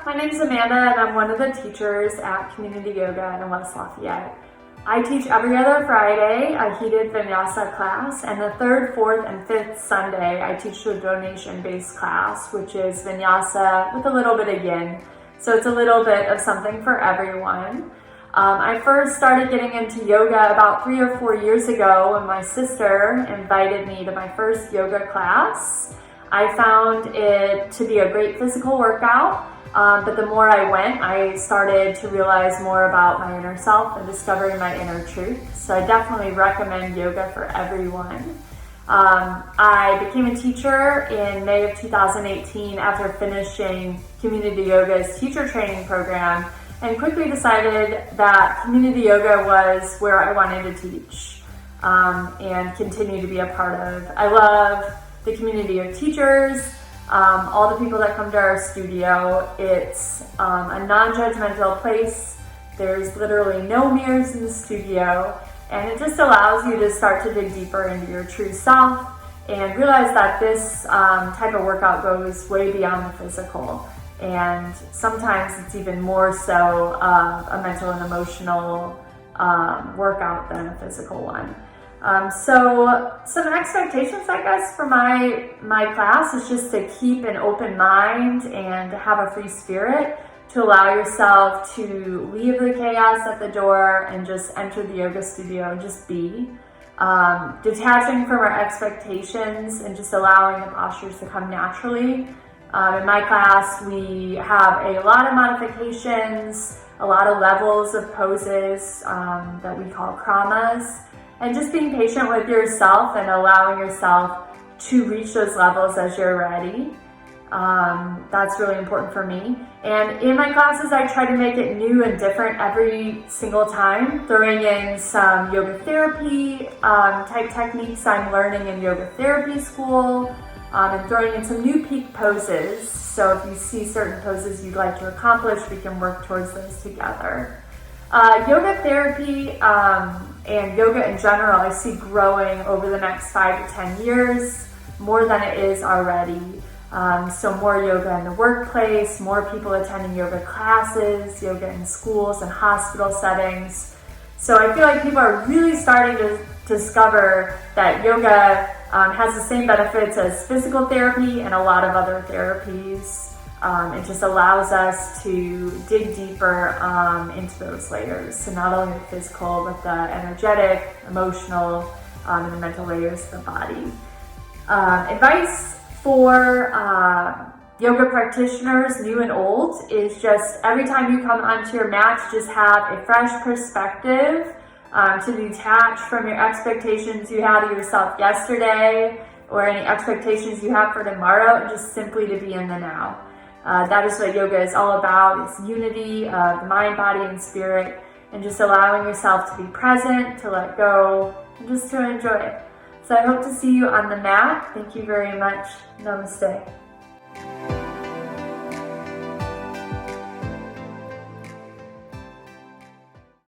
my name is Amanda and I'm one of the teachers at Community Yoga in West Lafayette. I teach every other Friday a heated vinyasa class, and the third, fourth, and fifth Sunday I teach a donation-based class, which is vinyasa with a little bit of yin. So it's a little bit of something for everyone. I first started getting into yoga about 3 or 4 years ago when my sister invited me to my first yoga class. I found it to be a great physical workout, but the more I went, I started to realize more about my inner self and discovering my inner truth. So I definitely recommend yoga for everyone. I became a teacher in May of 2018 after finishing Community Yoga's teacher training program, and quickly decided that Community Yoga was where I wanted to teach and continue to be a part of. I love the community of teachers, all the people that come to our studio. It's a non-judgmental place. There's literally no mirrors in the studio, and it just allows you to start to dig deeper into your true self and realize that this type of workout goes way beyond the physical. And sometimes it's even more so a mental and emotional workout than a physical one. So some expectations, I guess, for my class is just to keep an open mind and to have a free spirit, to allow yourself to leave the chaos at the door and just enter the yoga studio and just be. Detaching from our expectations and just allowing the postures to come naturally. In my class, we have a lot of modifications, a lot of levels of poses that we call kramas. And just being patient with yourself and allowing yourself to reach those levels as you're ready. That's really important for me. And in my classes, I try to make it new and different every single time, throwing in some yoga therapy type techniques I'm learning in yoga therapy school, and throwing in some new peak poses. So if you see certain poses you'd like to accomplish, we can work towards those together. Yoga therapy and yoga in general, I see growing over the next 5 to 10 years, more than it is already. So more yoga in the workplace, more people attending yoga classes, yoga in schools and hospital settings. So I feel like people are really starting to discover that yoga has the same benefits as physical therapy and a lot of other therapies. It just allows us to dig deeper into those layers. So not only the physical, but the energetic, emotional, and the mental layers of the body. Advice for yoga practitioners, new and old, is just every time you come onto your mat, just have a fresh perspective, to detach from your expectations you had of yourself yesterday or any expectations you have for tomorrow, and just simply to be in the now. That is what yoga is all about. It's unity of the mind, body, and spirit, and just allowing yourself to be present, to let go, and just to enjoy it. So I hope to see you on the mat. Thank you very much. Namaste.